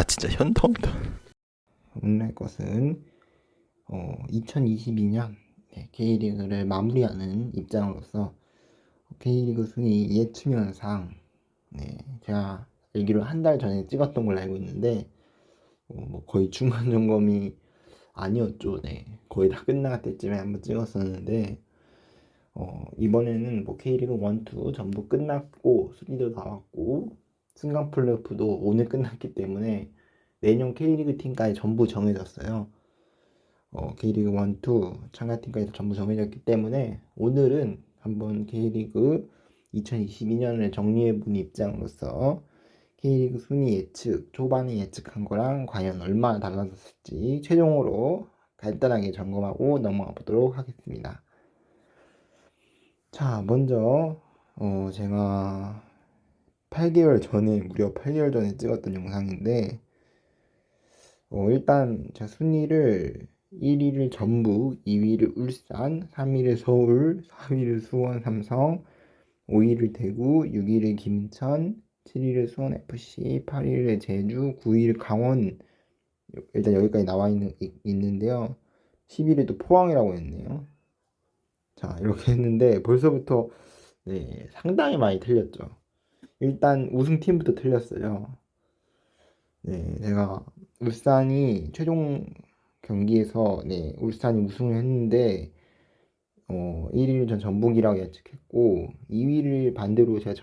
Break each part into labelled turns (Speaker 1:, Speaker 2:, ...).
Speaker 1: 진짜 현타온다. 오늘 할 것은 2022년 K리그를 마무리하는 입장으로서 K리그 순위 예측 영상, 제가 알기로 한 달 전에 찍었던 걸로 알고 있는데 뭐 거의 중간 점검이 아니었죠. 거의 다 끝날 때쯤에 한번 찍었었는데 이번에는 뭐 K리그 1, 2 전부 끝났고 순위도 나왔고 승강 플레이오프도 오늘 끝났기 때문에 내년 K리그 팀까지 전부 정해졌어요. K리그 1, 2 참가팀까지 전부 정해졌기 때문에 오늘은 한번 K리그 2022년을 정리해본 입장으로서 K리그 순위 예측, 초반에 예측한 거랑 과연 얼마나 달라졌을지 최종으로 간단하게 점검하고 넘어가 보도록 하겠습니다. 자, 먼저 제가 8개월 전에, 무려 8개월 전에 찍었던 영상인데 일단 제 순위를 1위를 전북, 2위를 울산, 3위를 서울, 4위를 수원 삼성, 5위를 대구, 6위를 김천, 7위를 수원FC, 8위를 제주, 9위를 강원. 일단 여기까지 나와 있는데요. 10위를 또 포항이라고 했네요. 자, 이렇게 했는데 벌써부터 상당히 많이 틀렸죠. 일단 우승팀부터 틀렸어요. 제가 울산이 최종 경기에서 울산이 우승을 했는데 1위를 전 전북이라고 예측했고 2위를 반대로 제가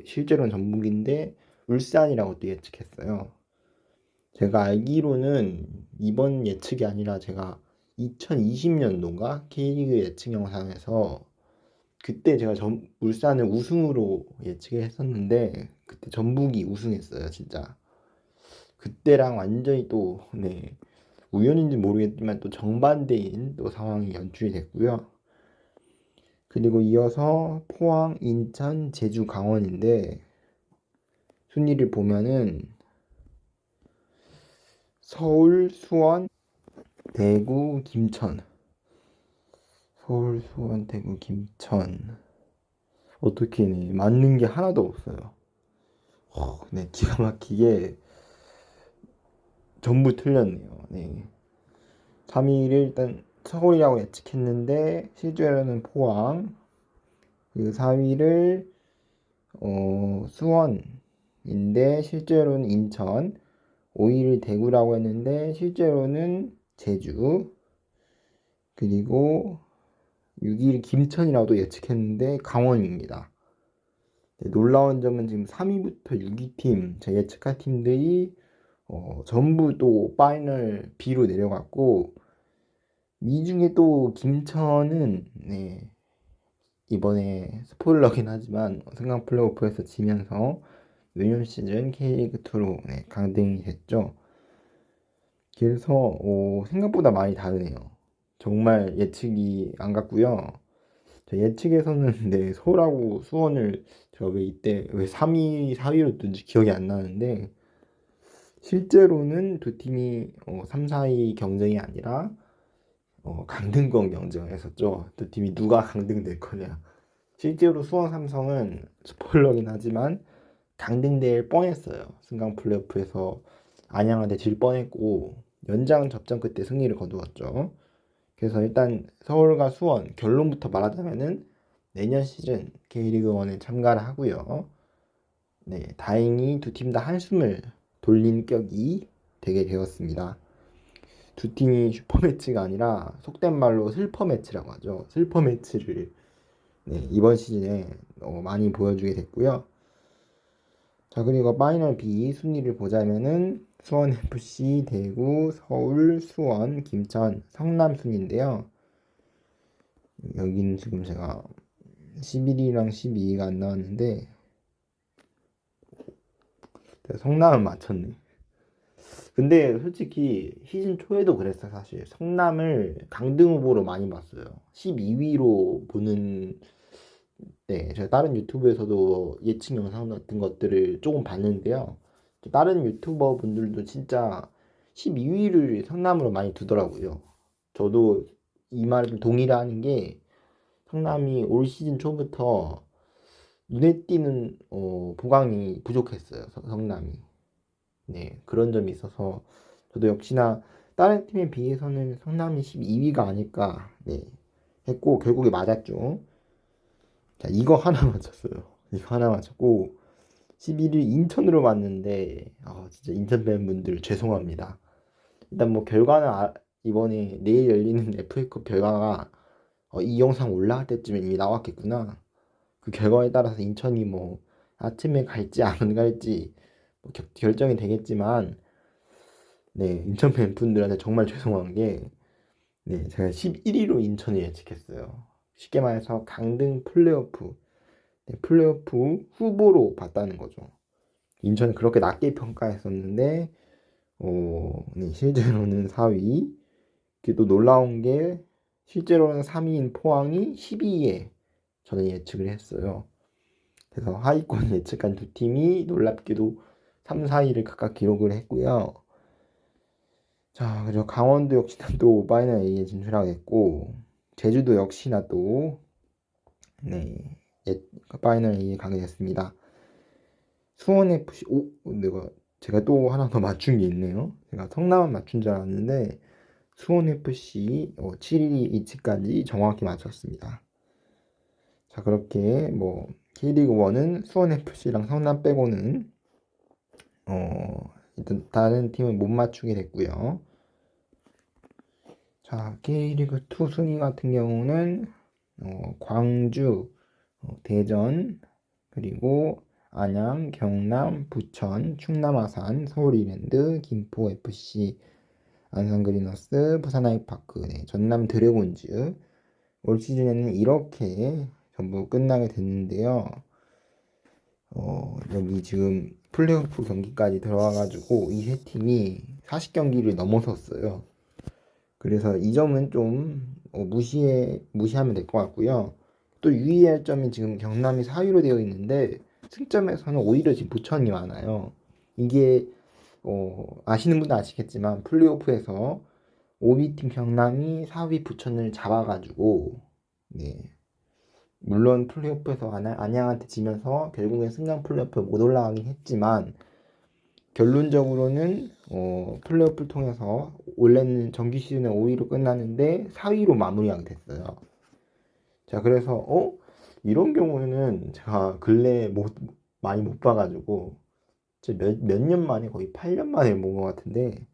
Speaker 1: 실제로는 전북인데 울산이라고 또 예측했어요. 제가 알기로는 이번 예측이 아니라 제가 2020년도인가 K리그 예측 영상에서 그때 제가 울산을 우승으로 예측을 했었는데 그때 전북이 우승했어요. 진짜 그때랑 완전히 또 우연인지 모르겠지만 또 정반대인 또 상황이 연출이 됐고요. 그리고 이어서 포항, 인천, 제주, 강원인데 순위를 보면은 서울, 수원, 대구, 김천. 서울, 수원, 대구, 김천. 어떻게 맞는 게 하나도 없어요. 기가 막히게 전부 틀렸네요. 3위를 일단 서울이라고 예측했는데 실제로는 포항. 그리고 4위를 수원인데 실제로는 인천. 5위를 대구라고 했는데 실제로는 제주. 그리고 6위를 김천이라고 예측했는데 강원입니다. 놀라운 점은 지금 3위부터 6위 팀, 제 예측한 팀들이 전부 또 파이널 B로 내려갔고 이 중에 또 김천은 이번에 스포일러긴 하지만 승강 플레이오프에서 지면서 내년 시즌 K리그2로 강등이 됐죠. 그래서 생각보다 많이 다르네요. 정말 예측이 안 갔고요. 저 예측에서는 서울하고 수원을 제가 왜 3위, 4위로 둔지 기억이 안 나는데 실제로는 두 팀이 3, 4위 경쟁이 아니라 강등권 경쟁을 했었죠. 두 팀이 누가 강등될 거냐. 실제로 수원 삼성은 스포일러긴 하지만 강등될 뻔했어요. 승강 플레이오프에서 안양한테 질 뻔했고 연장 접전 끝에 승리를 거두었죠. 그래서 일단 서울과 수원 결론부터 말하자면은 내년 시즌 K리그 1에 참가를 하고요. 다행히 두 팀 다 한숨을 돌린 격이 되게 되었습니다. 두 팀이 슈퍼매치가 아니라 속된 말로 슬퍼매치라고 하죠. 슬퍼매치를 이번 시즌에 많이 보여주게 됐고요. 자, 그리고 파이널 B 순위를 보자면은 수원FC, 대구, 서울, 수원, 김천, 성남 순위인데요. 여기는 지금 제가 11위랑 12위가 안 나왔는데 성남은 맞췄네. 근데 솔직히 시즌 초에도 그랬어. 사실 성남을 강등 후보로 많이 봤어요. 12위로 보는 제가 다른 유튜브에서도 예측 영상 같은 것들을 조금 봤는데요. 다른 유튜버 분들도 진짜 12위를 성남으로 많이 두더라고요. 저도 이 말을 동의를 하는 게 성남이 올 시즌 초부터 눈에 띄는 보강이 부족했어요. 성남이. 네, 그런 점이 있어서 저도 역시나 다른 팀에 비해서는 성남이 12위가 아닐까 네, 했고 결국에 맞았죠. 자, 이거 하나 맞췄어요. 이거 하나 맞췄고 11위 인천으로 맞는데 진짜 인천 팬분들 죄송합니다. 일단 뭐 결과는 이번에 내일 열리는 FA컵 결과가 이 영상 올라갈 때쯤에 이미 나왔겠구나. 그 결과에 따라서 인천이 뭐 아침에 갈지 안 갈지 뭐 결정이 되겠지만 네, 인천 팬분들한테 정말 죄송한 게 네, 제가 11위로 인천을 예측했어요. 쉽게 말해서 강등 플레이오프 네, 플레이오프 후보로 봤다는 거죠. 인천은 그렇게 낮게 평가했었는데 네, 실제로는 4위. 또 놀라운 게 실제로는 3위인 포항이 12위에 저는 예측을 했어요. 그래서 하위권 예측한 두 팀이 놀랍게도 3, 4위를 각각 기록을 했고요. 자, 그리고 강원도 역시나 또 파이널 A에 진출하게 됐고 제주도 역시나 또 네, 파이널 A에 가게 됐습니다. 수원 FC 제가 또 하나 더 맞춘 게 있네요. 제가 성남만 맞춘 줄 알았는데 수원 FC 7위 위치까지 정확히 맞췄습니다. 자, 그렇게 뭐 K리그 1은 수원 FC랑 성남 빼고는 일단 다른 팀은 못 맞추게 됐고요. 자, K리그 2 순위 같은 경우는 광주, 대전, 그리고 안양, 경남, 부천, 충남 아산, 서울 이랜드, 김포 FC, 안산 그리너스, 부산 아이파크, 네, 전남 드래곤즈. 올 시즌에는 이렇게 전부 끝나게 됐는데요. 여기 지금 플레이오프 경기까지 들어와가지고 이 세 팀이 40경기를 넘어섰어요. 그래서 이 점은 좀 무시하면 될 것 같고요. 또 유의할 점이 지금 경남이 4위로 되어 있는데 승점에서는 오히려 지금 부천이 많아요. 이게 아시는 분도 아시겠지만 플레이오프에서 5위 팀 경남이 4위 부천을 잡아가지고 네. 물론 플레이오프에서 안양한테 지면서 결국엔 승강 플레이오프에 못 올라가긴 했지만 결론적으로는 플레이오프를 통해서 원래는 정규 시즌에 5위로 끝났는데 4위로 마무리하게 됐어요. 자, 그래서 이런 경우에는 제가 근래 많이 못 봐가지고 몇 년 만에 거의 8년 만에 본 것 같은데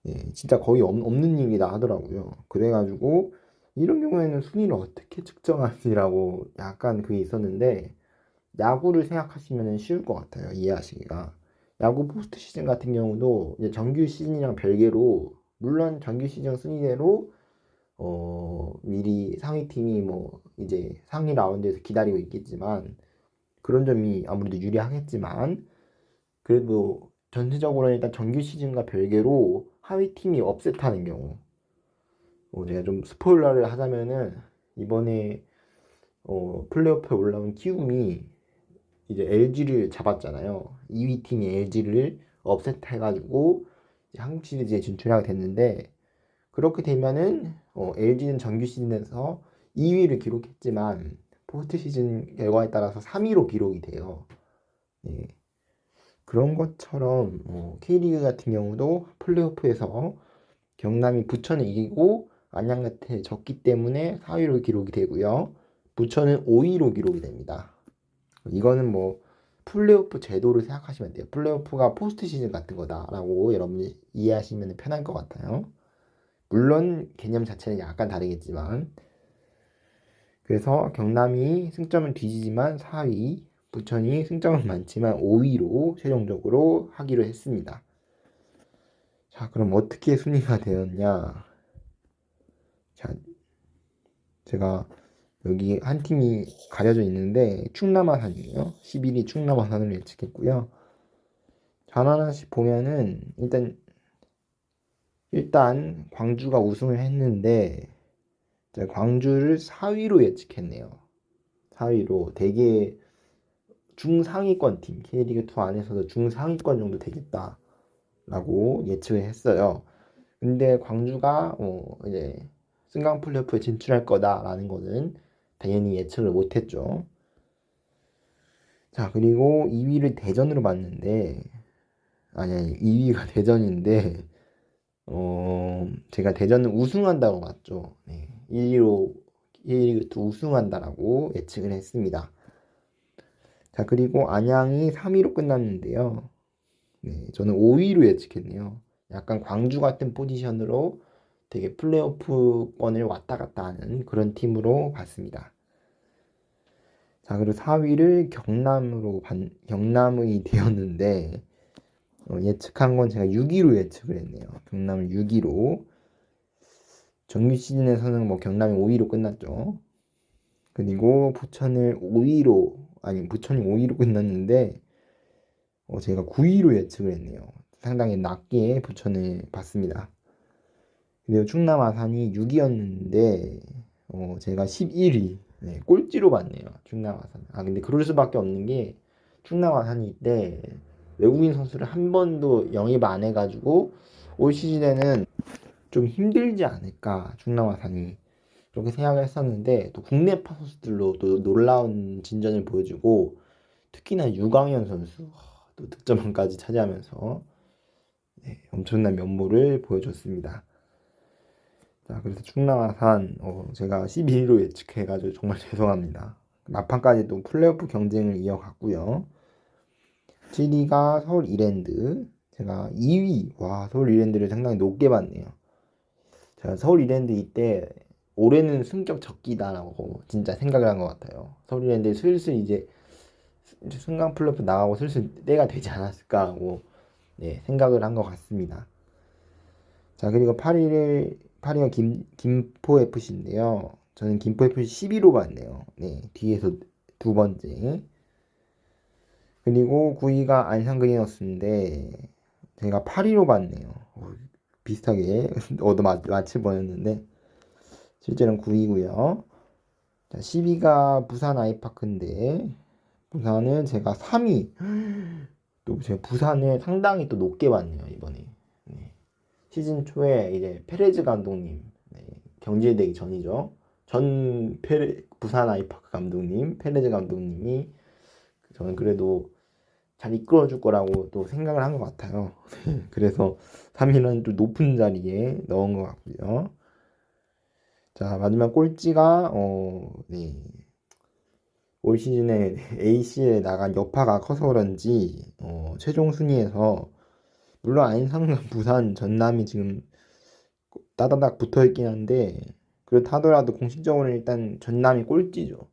Speaker 1: 예, 진짜 거의 없는 일이다 하더라고요. 그래가지고 이런 경우에는 순위를 어떻게 측정하시라고 약간 그게 있었는데 야구를 생각하시면 쉬울 것 같아요. 이해하시기가. 야구 포스트 시즌 같은 경우도 이제 정규 시즌이랑 별개로 물론 정규 시즌 순위대로 미리 상위 팀이 뭐 이제 상위 라운드에서 기다리고 있겠지만 그런 점이 아무래도 유리하겠지만 그래도 전체적으로 일단 정규 시즌과 별개로 하위 팀이 업셋하는 경우 제가 좀 스포일러를 하자면은 이번에 플레이오프에 올라온 키움이 이제 LG를 잡았잖아요. 2위 팀이 LG를 업셋해가지고 한국 시리즈에 진출하게 됐는데 그렇게 되면은 LG는 정규 시즌에서 2위를 기록했지만 포스트 시즌 결과에 따라서 3위로 기록이 돼요. 예. 그런 것처럼 K리그 같은 경우도 플레이오프에서 경남이 부천을 이기고 안양한테 졌기 때문에 4위로 기록이 되고요. 부천은 5위로 기록이 됩니다. 이거는 뭐 플레이오프 제도를 생각하시면 돼요. 플레이오프가 포스트 시즌 같은 거다라고 여러분이 이해하시면 편할 것 같아요. 물론 개념 자체는 약간 다르겠지만 그래서 경남이 승점은 뒤지지만 4위, 부천이 승점은 많지만 5위로 최종적으로 하기로 했습니다. 자, 그럼 어떻게 순위가 되었냐? 자, 제가 여기 한 팀이 가려져 있는데 충남 아산이에요. 11위 충남 아산을 예측했고요. 하나하나씩 보면은 일단 광주가 우승을 했는데 광주를 4위로 예측했네요. 4위로 되게 중상위권 팀 K리그2 안에서도 중상위권 정도 되겠다라고 예측을 했어요. 근데 광주가 이제 승강 플레이오프에 진출할 거다라는 거는 당연히 예측을 못했죠. 자, 그리고 2위를 대전으로 봤는데 아니 2위가 대전인데 제가 대전은 우승한다고 봤죠. 네, 1위로 K리그2 우승한다라고 예측을 했습니다. 자, 그리고 안양이 3위로 끝났는데요. 네, 저는 5위로 예측했네요. 약간 광주 같은 포지션으로 되게 플레이오프권을 왔다 갔다 하는 그런 팀으로 봤습니다. 자, 그리고 4위를 경남이 되었는데 예측한 건 제가 6위로 예측을 했네요. 경남을 6위로. 정규 시즌에서는 뭐 경남이 5위로 끝났죠. 그리고 부천이 5위로 끝났는데 제가 9위로 예측을 했네요. 상당히 낮게 부천을 봤습니다. 그리고 충남 아산이 6위였는데 제가 11위 꼴찌로 봤네요. 충남 아산. 근데 그럴 수밖에 없는 게 충남 아산이 때 외국인 선수를 한 번도 영입 안 해가지고 올 시즌에는 좀 힘들지 않을까 충남 아산이 그렇게 생각을 했었는데 또 국내파 선수들로 또 놀라운 진전을 보여주고 특히나 유광현 선수 또 득점왕까지 차지하면서 엄청난 면모를 보여줬습니다. 자, 그래서 충남 아산 제가 12위로 예측해가지고 정말 죄송합니다. 막판까지 또 플레이오프 경쟁을 이어갔고요. 7위가 서울 이랜드. 제가 2위. 와, 서울 이랜드를 상당히 높게 봤네요. 제가 서울 이랜드 이때 올해는 승격 적기다라고 진짜 생각을 한 것 같아요. 서울 이랜드 슬슬 이제 승강 플레이오프 나가고 슬슬 때가 되지 않았을까 하고 생각을 한 것 같습니다. 자, 그리고 8위가 김포 FC인데요. 저는 김포 FC 11로 봤네요. 네, 뒤에서 두 번째. 그리고 9위가 안산 그리너스인데 제가 8위로 봤네요. 비슷하게 맞힐 뻔했는데 실제로는 9위고요. 자, 10위가 부산 아이파크인데 부산은 제가 3위. 또 제가 부산을 상당히 또 높게 봤네요 이번에. 네. 시즌 초에 이제 페레즈 감독님 경질되기 전이죠. 부산 아이파크 감독님 페레즈 감독님이 저는 그래도 잘 이끌어줄 거라고 또 생각을 한 것 같아요. 그래서 3위는 좀 높은 자리에 넣은 것 같고요. 자, 마지막 꼴찌가 올 시즌에 AC에 나간 여파가 커서 그런지 최종 순위에서 물론 안산과 부산, 전남이 지금 따다닥 붙어있긴 한데 그렇다 하더라도 공식적으로는 일단 전남이 꼴찌죠.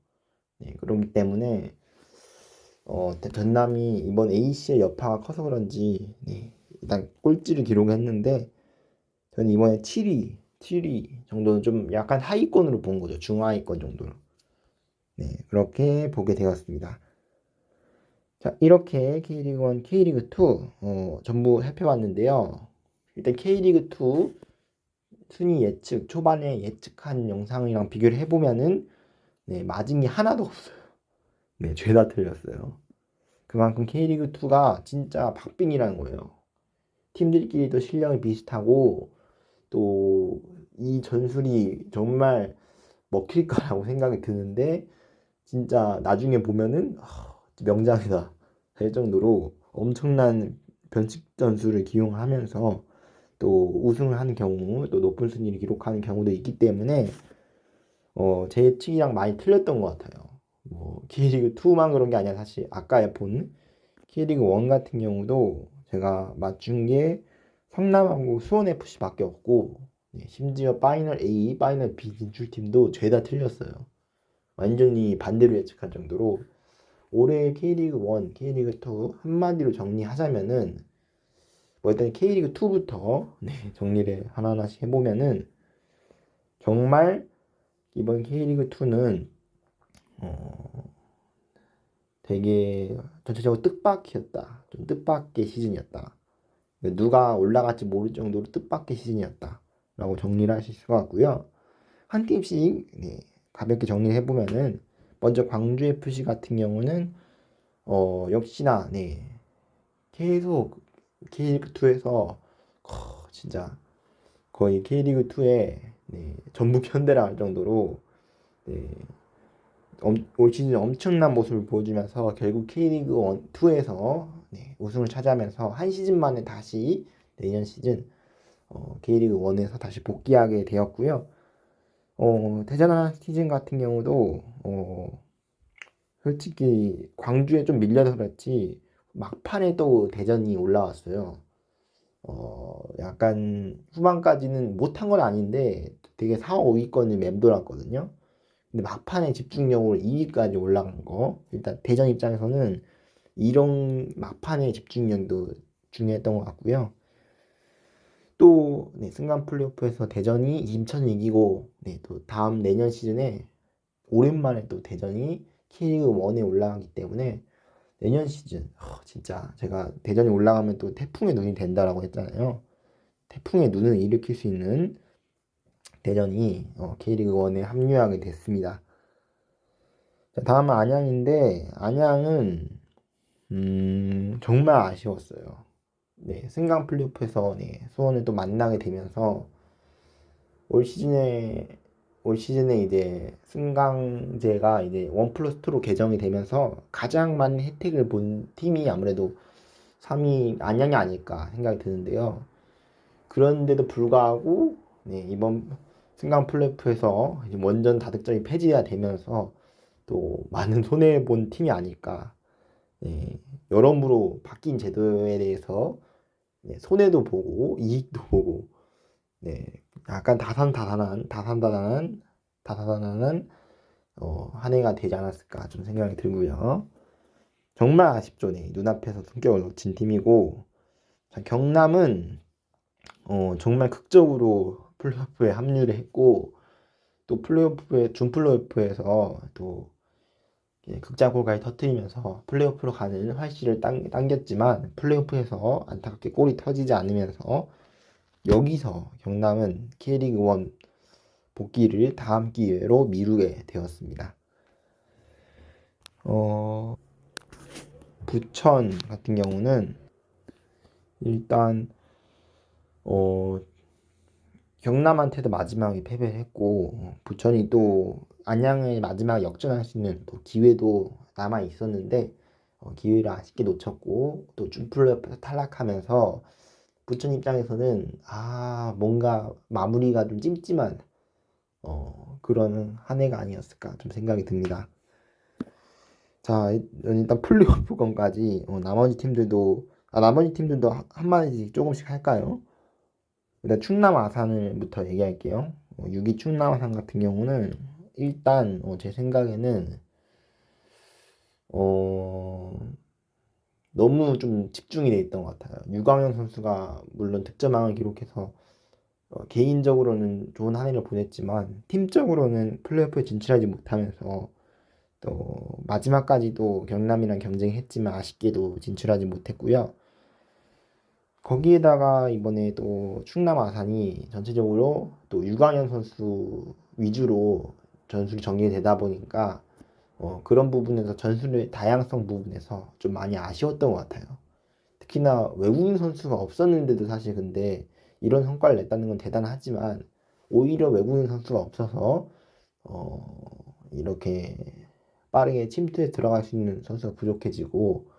Speaker 1: 그렇기 때문에 전남이 이번 A씨의 여파가 커서 그런지 일단 꼴찌를 기록했는데 저는 이번에 7위 정도는 좀 약간 하위권으로 본 거죠. 중하위권 정도로. 그렇게 보게 되었습니다. 자, 이렇게 K리그1, K리그2 전부 살펴봤는데요. 일단 K리그2 순위 예측, 초반에 예측한 영상이랑 비교를 해보면은 맞은 게 하나도 없어요. 죄다 틀렸어요. 그만큼 K리그2가 진짜 박빙이라는 거예요. 팀들끼리도 실력이 비슷하고 또 이 전술이 정말 먹힐까라고 생각이 드는데 진짜 나중에 보면은 명장이다 할 정도로 엄청난 변칙 전술을 기용하면서 또 우승을 하는 경우 또 높은 순위를 기록하는 경우도 있기 때문에 제 예측이랑 많이 틀렸던 것 같아요. 뭐 K리그 2만 그런 게 아니라 사실 아까 본 K리그 1 같은 경우도 제가 맞춘 게 성남하고 수원 FC밖에 없고 심지어 파이널 A, 파이널 B 진출팀도 죄다 틀렸어요. 완전히 반대로 예측할 정도로 올해 K리그 1, K리그 2 한마디로 정리하자면은 뭐 일단 K리그 2부터 정리를 하나하나씩 해보면은 정말 이번 K리그 2는 되게 전체적으로 뜻밖이었다. 좀 뜻밖의 시즌이었다. 누가 올라갈지 모를 정도로 뜻밖의 시즌이었다. 라고 정리를 하실 수가 있고요. 한 팀씩 가볍게 정리를 해보면은 먼저 광주 FC 같은 경우는 역시나 계속 K리그2에서 진짜 거의 K리그2의 전북 현대라 할 정도로 올 시즌 엄청난 모습을 보여주면서 결국 K리그 1, 2에서 우승을 차지하면서 한 시즌 만에 다시 내년 시즌 K리그 1에서 다시 복귀하게 되었고요. 대전 시즌 같은 경우도 솔직히 광주에 좀 밀려서 그렇지 막판에 또 대전이 올라왔어요. 약간 후반까지는 못한 건 아닌데 되게 4, 5위권을 맴돌았거든요. 근데 막판에 집중력으로 2위까지 올라간 거. 일단 대전 입장에서는 이런 막판의 집중력도 중요했던 것 같고요. 또 승강 플레이오프에서 대전이 인천을 이기고 또 다음 내년 시즌에 오랜만에 또 대전이 K리그 1에 올라가기 때문에 내년 시즌 진짜 제가 대전이 올라가면 또 태풍의 눈이 된다라고 했잖아요. 태풍의 눈을 일으킬 수 있는 대전이 K리그 1에 합류하게 됐습니다. 자, 다음은 안양인데 안양은 정말 아쉬웠어요. 승강 플레이오프에서 수원을 또 만나게 되면서 올 시즌에 이제 승강제가 이제 1+2로 개정이 되면서 가장 많은 혜택을 본 팀이 아무래도 3위 안양이 아닐까 생각이 드는데요. 그런데도 불구하고 이번 승강 플레이오프에서 원전 다득점이 폐지가 되면서 또 많은 손해 본 팀이 아닐까. 여러모로 바뀐 제도에 대해서 손해도 보고 이익도 보고 약간 다산다난한 한 해가 되지 않았을까 좀 생각이 들고요. 정말 아쉽죠. 눈앞에서 승격을 놓친 팀이고 자, 경남은 정말 극적으로 플레이오프에 합류를 했고 또 준플레이오프에서 또 극장골까지 터뜨리면서 플레이오프로 가는 활시를 당겼지만 플레이오프에서 안타깝게 골이 터지지 않으면서 여기서 경남은 K리그 1 복귀를 다음 기회로 미루게 되었습니다. 부천 같은 경우는 일단 경남한테도 마지막에 패배를 했고 부천이 또 안양을 마지막 역전할 수 있는 또 기회도 남아 있었는데 기회를 아쉽게 놓쳤고 또 준플레이오프에서 탈락하면서 부천 입장에서는 뭔가 마무리가 좀 찜찜한 그런 한 해가 아니었을까 좀 생각이 듭니다. 자, 일단 플레이오프권까지 나머지 팀들도 한마디씩 조금씩 할까요? 일단 충남 아산을부터 얘기할게요. 6위 충남 아산 같은 경우는 일단 제 생각에는 너무 좀 집중이 돼 있던 것 같아요. 유광현 선수가 물론 득점왕을 기록해서 개인적으로는 좋은 한 해를 보냈지만 팀적으로는 플레이오프에 진출하지 못하면서 또 마지막까지도 경남이랑 경쟁했지만 아쉽게도 진출하지 못했고요. 거기에다가 이번에 또 충남 아산이 전체적으로 또 유광현 선수 위주로 전술이 전개되다 보니까 그런 부분에서 전술의 다양성 부분에서 좀 많이 아쉬웠던 것 같아요. 특히나 외국인 선수가 없었는데도 사실 근데 이런 성과를 냈다는 건 대단하지만 오히려 외국인 선수가 없어서 이렇게 빠르게 침투에 들어갈 수 있는 선수가 부족해지고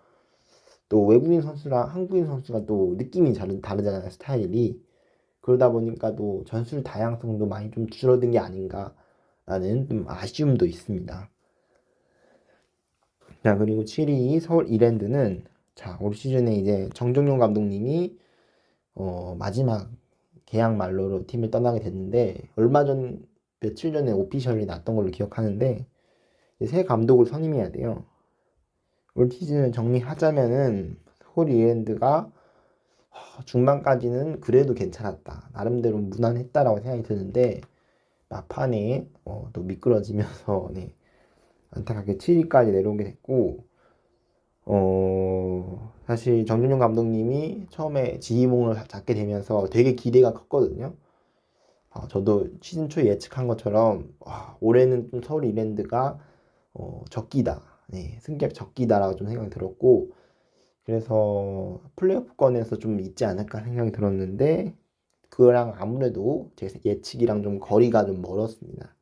Speaker 1: 또 외국인 선수랑 한국인 선수가 또 느낌이 다르잖아요, 스타일이. 그러다 보니까 또 전술 다양성도 많이 좀 줄어든 게 아닌가라는 좀 아쉬움도 있습니다. 자, 그리고 7위 서울 이랜드는 자, 올 시즌에 이제 정종용 감독님이 마지막 계약 만료로 팀을 떠나게 됐는데 며칠 전에 오피셜이 났던 걸로 기억하는데 새 감독을 선임해야 돼요. 올 시즌을 정리하자면은 서울 이랜드가 중반까지는 그래도 괜찮았다. 나름대로 무난했다라고 생각이 드는데 막판에 또 미끄러지면서 안타깝게 7위까지 내려오게 됐고 사실 정준영 감독님이 처음에 지휘봉을 잡게 되면서 되게 기대가 컸거든요. 저도 시즌 초에 예측한 것처럼 올해는 좀 서울 이랜드가 적기다. 승격 적기다라고 좀 생각이 들었고 그래서 플레이오프권에서 좀 있지 않을까 생각이 들었는데 그거랑 아무래도 제 예측이랑 좀 거리가 좀 멀었습니다.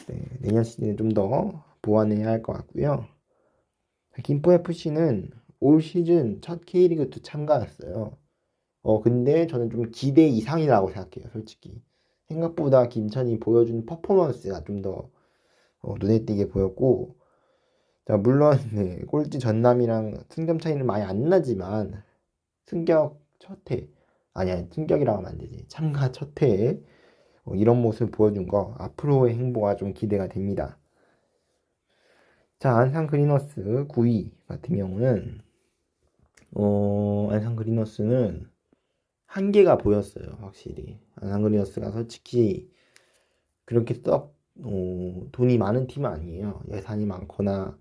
Speaker 1: 네, 내년 시즌에 좀 더 보완해야 할 것 같고요. 김포 FC는 올 시즌 첫 K리그2 참가였어요. 근데 저는 좀 기대 이상이라고 생각해요, 솔직히. 생각보다 김천이 보여준 퍼포먼스가 좀 더 눈에 띄게 보였고, 자, 물론 네, 꼴찌 전남이랑 승점 차이는 많이 안 나지만 승격 첫 해, 아니야, 승격이라고 하면 안 되지. 참가 첫 해에 이런 모습을 보여준 거 앞으로의 행보가 좀 기대가 됩니다. 자, 안산 그리너스 9위 같은 경우는 안산 그리너스는 한계가 보였어요, 확실히. 안산 그리너스가 솔직히 그렇게 썩 돈이 많은 팀은 아니에요. 예산이 많거나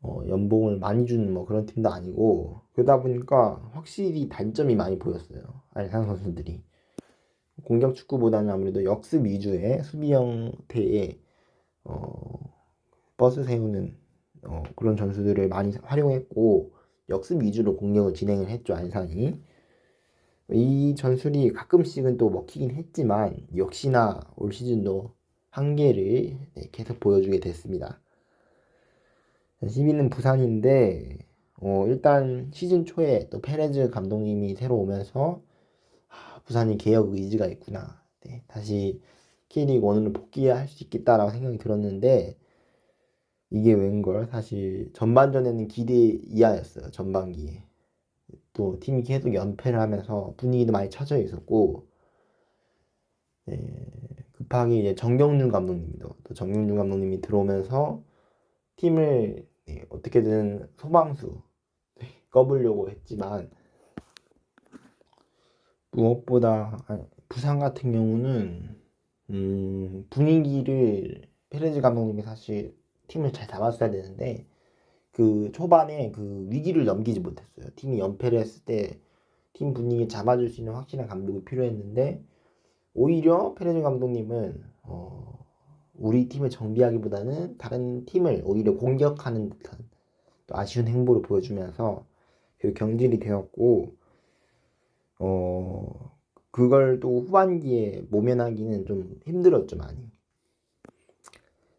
Speaker 1: 연봉을 많이 주는 뭐 그런 팀도 아니고, 그러다 보니까 확실히 단점이 많이 보였어요, 안산 선수들이. 공격 축구보다는 아무래도 역습 위주의 수비 형태의 버스 세우는 그런 전술들을 많이 활용했고, 역습 위주로 공격을 진행을 했죠, 안산이. 이 전술이 가끔씩은 또 먹히긴 했지만 역시나 올 시즌도 한계를 계속 보여주게 됐습니다. 10위는 부산인데 일단 시즌 초에 또 페레즈 감독님이 새로 오면서 부산이 개혁 의지가 있구나, 네, 다시 K리그 1으로 복귀할 수 있겠다라고 생각이 들었는데, 이게 웬걸 사실 전반전에는 기대 이하였어요. 전반기에 또 팀이 계속 연패를 하면서 분위기도 많이 처져 있었고, 네, 급하게 이제 정경준 감독님도 또 정경준 감독님이 들어오면서 팀을 어떻게든 소방수 꺼보려고 했지만, 무엇보다 부산 같은 경우는 분위기를 페레즈 감독님이 사실 팀을 잘 잡았어야 되는데 그 초반에 그 위기를 넘기지 못했어요. 팀이 연패를 했을 때 팀 분위기 잡아줄 수 있는 확실한 감독이 필요했는데, 오히려 페레즈 감독님은 우리 팀을 정비하기보다는 다른 팀을 오히려 공격하는 듯한 또 아쉬운 행보를 보여주면서 그 경질이 되었고, 그걸 또 후반기에 모면하기는 좀 힘들었죠, 많이.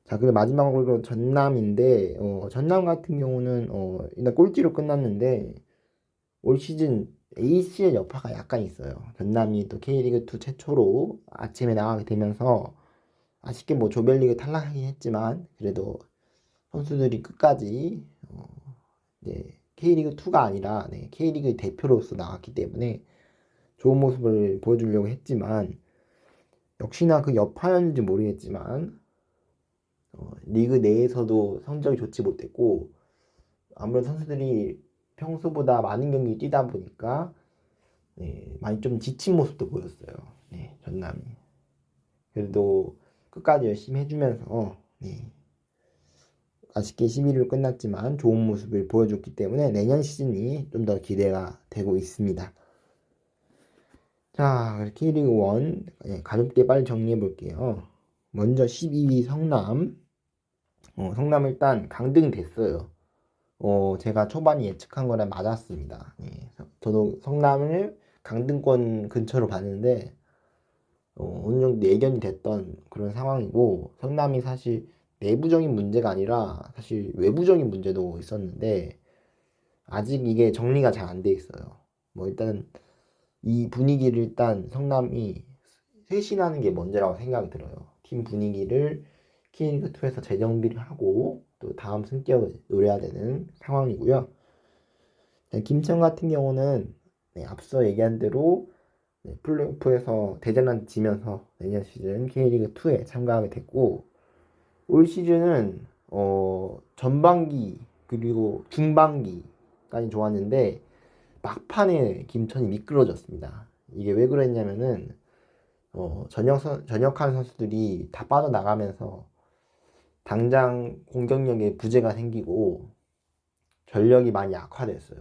Speaker 1: 자, 그리고 마지막으로 전남인데, 전남 같은 경우는 일단 꼴찌로 끝났는데 올 시즌 ACL 여파가 약간 있어요. 전남이 또 K리그2 최초로 아침에 나가게 되면서 아쉽게 뭐 조별리그 탈락하긴 했지만 그래도 선수들이 끝까지 이제 K리그2가 아니라 K리그 대표로서 나왔기 때문에 좋은 모습을 보여주려고 했지만, 역시나 그 여파였는지 모르겠지만 리그 내에서도 성적이 좋지 못했고, 아무래도 선수들이 평소보다 많은 경기 뛰다 보니까 많이 좀 지친 모습도 보였어요. 전남이. 그래도 끝까지 열심히 해주면서 아쉽게 11위로 끝났지만 좋은 모습을 보여줬기 때문에 내년 시즌이 좀 더 기대가 되고 있습니다. 자, K리그 1 가볍게 빨리 정리해 볼게요. 먼저 12위 성남. 성남 일단 강등 됐어요. 제가 초반에 예측한 거랑 맞았습니다. 저도 성남을 강등권 근처로 봤는데 어느 정도 예견이 됐던 그런 상황이고, 성남이 사실 내부적인 문제가 아니라 사실 외부적인 문제도 있었는데 아직 이게 정리가 잘 안 돼 있어요. 뭐 일단 이 분위기를 일단 성남이 쇄신하는 게 먼저라고 생각이 들어요. 팀 분위기를 K리그2에서 재정비를 하고 또 다음 승격을 노려야 되는 상황이고요. 김천 같은 경우는 앞서 얘기한 대로 플레이오프에서 대전한테 지면서 내년 시즌 K리그2에 참가하게 됐고, 올 시즌은 전반기 그리고 중반기까지 좋았는데 막판에 김천이 미끄러졌습니다. 이게 왜 그랬냐면은 전역한 선수들이 다 빠져나가면서 당장 공격력에 부재가 생기고 전력이 많이 약화됐어요.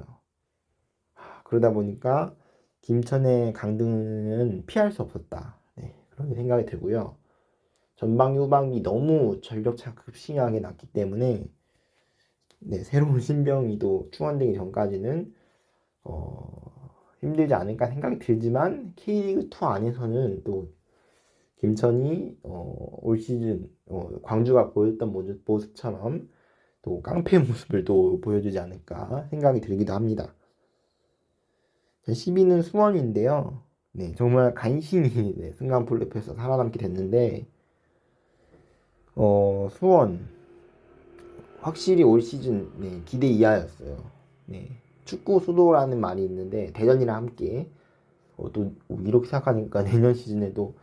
Speaker 1: 그러다 보니까 김천의 강등은 피할 수 없었다, 그렇게 생각이 들고요. 전반기 후반기 너무 전력차 급심하게 났기 때문에 새로운 신병이 또 충원되기 전까지는 힘들지 않을까 생각이 들지만, K리그2 안에서는 또 김천이 올 시즌 광주가 보였던 모습처럼 또 깡패 모습을 또 보여주지 않을까 생각이 들기도 합니다. 10위는 수원인데요. 네, 정말 간신히 네, 승강 플레이오프에서 살아남게 됐는데 수원 확실히 올 시즌 네, 기대 이하였어요. 네, 축구 수도라는 말이 있는데 대전이랑 함께 또 이렇게 생각하니까 내년 시즌에도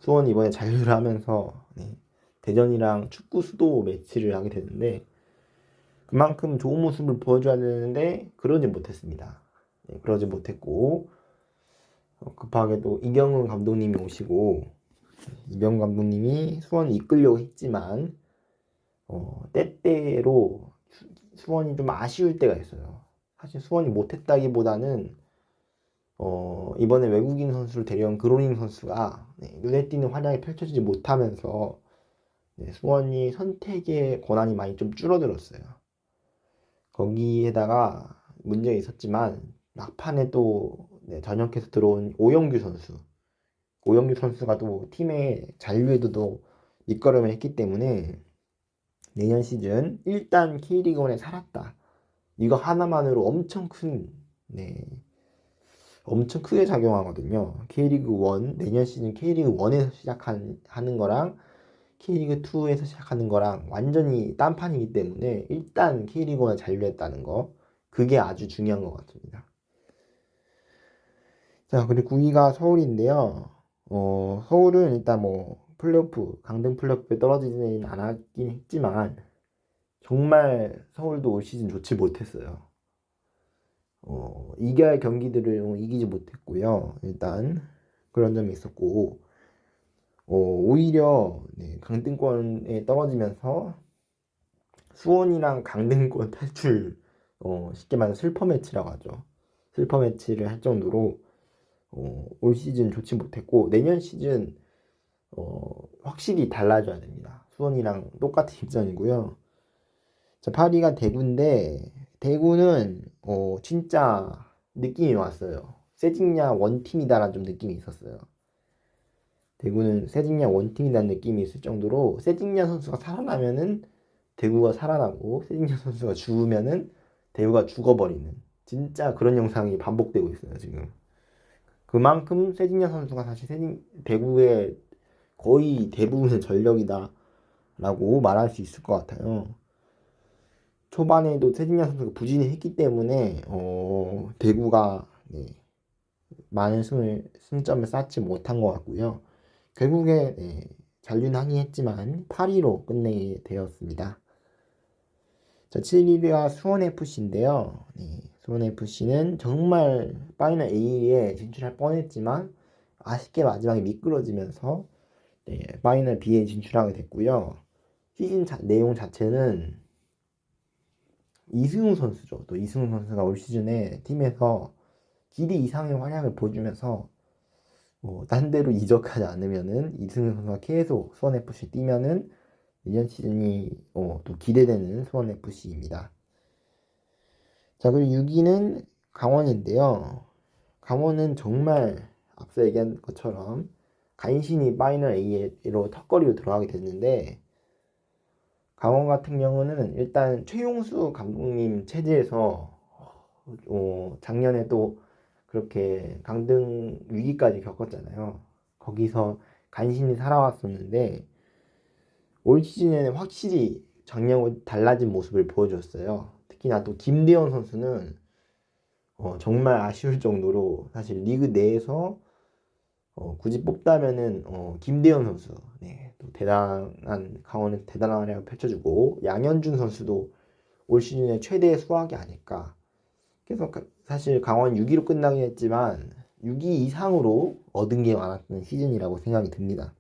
Speaker 1: 수원이 이번에 잔류를 하면서 네, 대전이랑 축구 수도 매치를 하게 되는데 그만큼 좋은 모습을 보여줘야 되는데 그러지 못했습니다. 네, 그러지 못했고 급하게 또 이경훈 감독님이 오시고 이병 감독님이 수원을 이끌려고 했지만 때때로 수원이 좀 아쉬울 때가 있어요. 사실 수원이 못했다기보다는 이번에 외국인 선수를 데려온 그로닝 선수가 네, 눈에 띄는 활약이 펼쳐지지 못하면서 네, 수원이 선택의 권한이 많이 좀 줄어들었어요. 거기에다가 문제가 있었지만 막판에 또 네, 전역해서 들어온 오영규 선수가 또 팀의 잔류에도 밑거름을 했기 때문에 내년 시즌 일단 K리그1에 살았다. 이거 하나만으로 네, 엄청 크게 작용하거든요. K리그1 내년 시즌 K리그1에서 시작하는 거랑 K리그2에서 시작하는 거랑 완전히 딴판이기 때문에 일단 K리그1에 잔류했다는 거 그게 아주 중요한 것 같습니다. 자, 그리고 9위가 서울인데요. 서울은 일단 뭐 플레이오프 강등 플레이오프에 떨어지지는 않았긴 했지만 정말 서울도 올 시즌 좋지 못했어요. 이겨야 할 경기들을 이기지 못했고요. 일단 그런 점이 있었고 오히려 네, 강등권에 떨어지면서 수원이랑 강등권 탈출 쉽게 말해서 슬퍼 매치라고 하죠. 슬퍼 매치를 할 정도로 올 시즌 좋지 못했고 내년 시즌 확실히 달라져야 됩니다. 수원이랑 똑같은 입장이고요. 자, 8위가 대구인데 대구는 진짜 느낌이 왔어요. 세징야 원팀이다라는 좀 느낌이 있었어요. 대구는 세징야 원팀이라는 느낌이 있을 정도로 세징야 선수가 살아나면은 대구가 살아나고 세징야 선수가 죽으면은 대구가 죽어버리는 진짜 그런 영상이 반복되고 있어요 지금. 그만큼 세징야 선수가 사실 대구의 거의 대부분의 전력이다 라고 말할 수 있을 것 같아요. 초반에도 세징야 선수가 부진을 했기 때문에 대구가 네, 많은 승점을 쌓지 못한 것 같고요. 결국에 네, 잔류는 하긴 했지만 8위로 끝내게 되었습니다. 자, 7위가 수원FC인데요. 네, 수원FC는 정말 파이널 A에 진출할 뻔했지만 아쉽게 마지막에 미끄러지면서 네, 파이널 B에 진출하게 됐고요. 시즌 내용 자체는 이승우 선수죠. 또 이승우 선수가 올 시즌에 팀에서 기대 이상의 활약을 보여주면서 딴 데로 이적하지 않으면은 이승우 선수가 계속 수원FC 뛰면은 내년 시즌이 또 기대되는 수원FC입니다. 자, 그리고 6위는 강원인데요. 강원은 정말 앞서 얘기한 것처럼 간신히 파이널 A로 턱걸이로 들어가게 됐는데 강원 같은 경우는 일단 최용수 감독님 체제에서 작년에 또 그렇게 강등 위기까지 겪었잖아요. 거기서 간신히 살아왔었는데 올 시즌에는 확실히 작년과 달라진 모습을 보여줬어요. 특히나 또 김대현 선수는 정말 아쉬울 정도로 사실 리그 내에서 굳이 뽑다면은 김대현 선수 네, 또 대단한 강원에서 대단한 활약을 펼쳐주고 양현준 선수도 올 시즌의 최대의 수확이 아닐까. 그래서 사실 강원 6위로 끝나긴 했지만 6위 이상으로 얻은 게 많았던 시즌이라고 생각이 듭니다.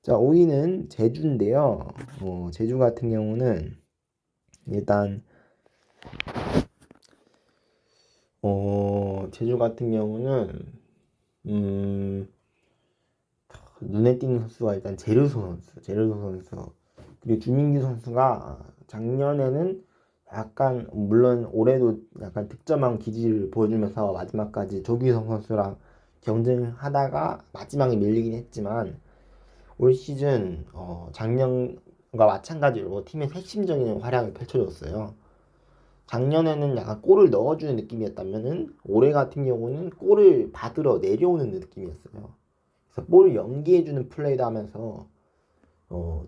Speaker 1: 자, 5위는 제주인데요. 제주 같은 경우는 일단 제주 같은 경우는 눈에 띄는 선수가 일단 제르소 선수 그리고 주민규 선수가 작년에는 약간 물론 올해도 약간 득점왕 기질을 보여주면서 마지막까지 조규성 선수랑 경쟁하다가 마지막에 밀리긴 했지만 올 시즌 작년과 마찬가지로 팀의 핵심적인 활약을 펼쳐줬어요. 작년에는 약간 골을 넣어주는 느낌이었다면은 올해 같은 경우는 골을 받으러 내려오는 느낌이었어요. 그래서 볼을 연기해주는 플레이도 하면서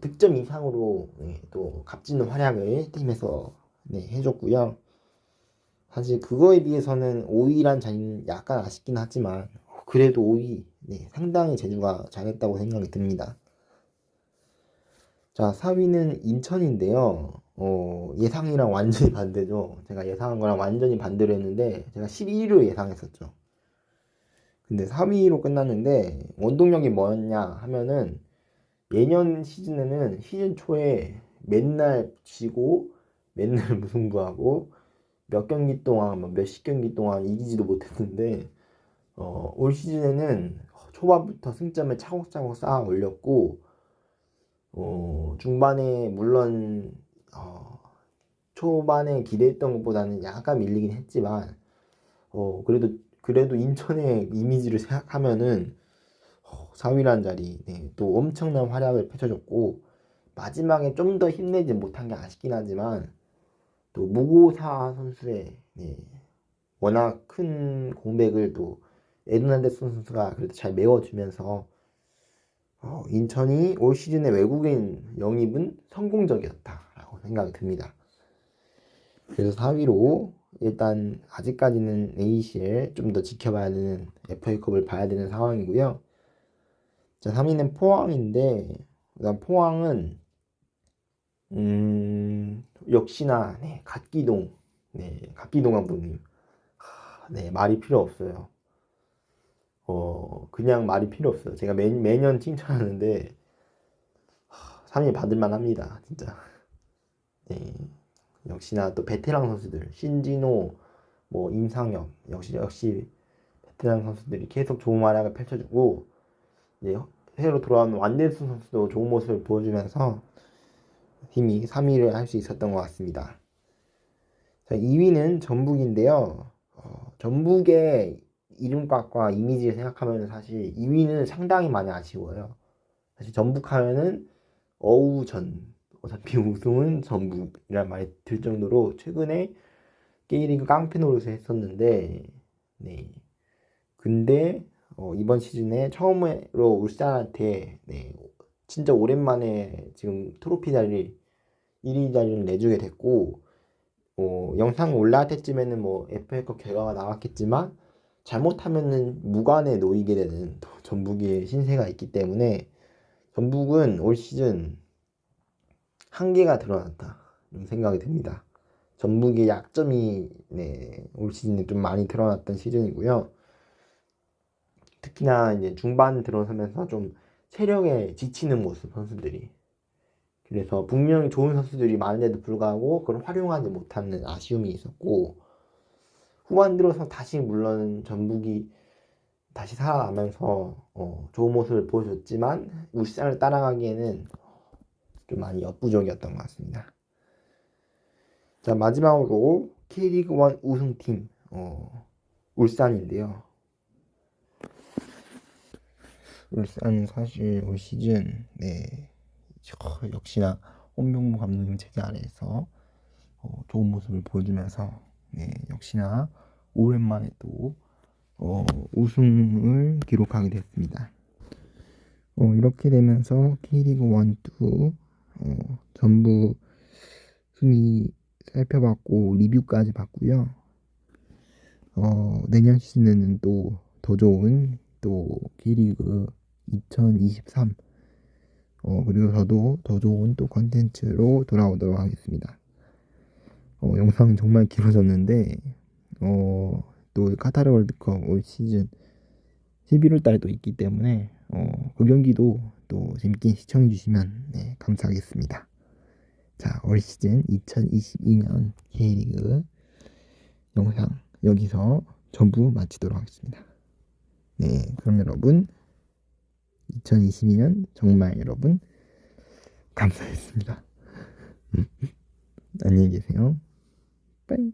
Speaker 1: 득점 이상으로 또 값지는 활약을 팀에서 해줬고요. 사실 그거에 비해서는 5위란 자리는 약간 아쉽긴 하지만 그래도 5위 상당히 제주가 잘했다고 생각이 듭니다. 자, 4위는 인천인데요. 예상이랑 완전히 반대죠. 제가 예상한 거랑 완전히 반대로 했는데 제가 11위로 예상했었죠. 근데 3위로 끝났는데 원동력이 뭐였냐 하면은 예년 시즌에는 시즌 초에 맨날 지고 맨날 무승부하고 몇 경기 동안 몇십 경기 동안 이기지도 못했는데 올 시즌에는 초반부터 승점을 차곡차곡 쌓아 올렸고 중반에 물론 초반에 기대했던 것보다는 약간 밀리긴 했지만 그래도 인천의 이미지를 생각하면은 4위라는 자리 또 엄청난 활약을 펼쳐줬고 마지막에 좀 더 힘내지 못한 게 아쉽긴 하지만 또 무고사 선수의 워낙 큰 공백을 또 에르난데스 선수가 그래도 잘 메워주면서 인천이 올 시즌의 외국인 영입은 성공적이었다라고 생각이 듭니다. 그래서 4위로 일단 아직까지는 ACL 좀 더 지켜봐야 되는 FA컵을 봐야 되는 상황이고요. 자, 3위는 포항인데 일단 포항은 역시나 갓기동 감독님 말이 필요 없어요. 그냥 말이 필요 없어요. 제가 매년 칭찬하는데 3위 받을만 합니다. 진짜. 네. 역시나 또 베테랑 선수들 신진호, 뭐 임상혁 역시 베테랑 선수들이 계속 좋은 활약을 펼쳐주고 이제 새로 돌아온 완델슨 선수도 좋은 모습을 보여주면서 팀이 3위를 할 수 있었던 것 같습니다. 자, 2위는 전북인데요. 전북의 이름값과 이미지를 생각하면 사실 2위는 상당히 많이 아쉬워요. 사실 전북 하면은 어우전 어차피 우승은 전북이란 말이 들 정도로 최근에 K리그 깡패 노릇을 했었는데 근데 이번 시즌에 처음으로 울산한테 진짜 오랜만에 지금 트로피 자리 1위 자리를 내주게 됐고 영상 올라갈 때쯤에는 뭐 FA컵 결과가 나왔겠지만 잘못하면은 무관에 놓이게 되는 또 전북의 신세가 있기 때문에 전북은 올 시즌 한계가 드러났다 이런 생각이 듭니다. 전북의 약점이 올 시즌에 좀 많이 드러났던 시즌이고요. 특히나 이제 중반 들어서면서 좀 체력에 지치는 모습 선수들이 그래서 분명히 좋은 선수들이 많은데도 불구하고 그걸 활용하지 못하는 아쉬움이 있었고 후반 들어서 다시 물론 전북이 다시 살아나면서 좋은 모습을 보여줬지만 울산을 따라가기에는 좀 많이 역부족이었던 것 같습니다. 자, 마지막으로 K리그1 우승팀 울산인데요. 울산은 사실 올 시즌 역시나 홍명보 감독님 체제 아래에서 좋은 모습을 보여주면서 역시나 오랜만에 또 우승을 기록하게 됐습니다. 이렇게 되면서 K리그 1, 2 전부 순위 살펴봤고 리뷰까지 봤고요. 내년 시즌에는 또 더 좋은 또 K리그 2023 그리고 저도 더 좋은 또 컨텐츠로 돌아오도록 하겠습니다. 영상은 정말 길어졌는데 또 카타르 월드컵 올 시즌 11월 달에 또 있기 때문에 그 경기도 또 재밌게 시청해 주시면 감사하겠습니다. 자, 올 시즌 2022년 K리그 영상 여기서 전부 마치도록 하겠습니다. 그럼 여러분 2022년 정말 여러분 감사했습니다. 안녕히 계세요. 빠이.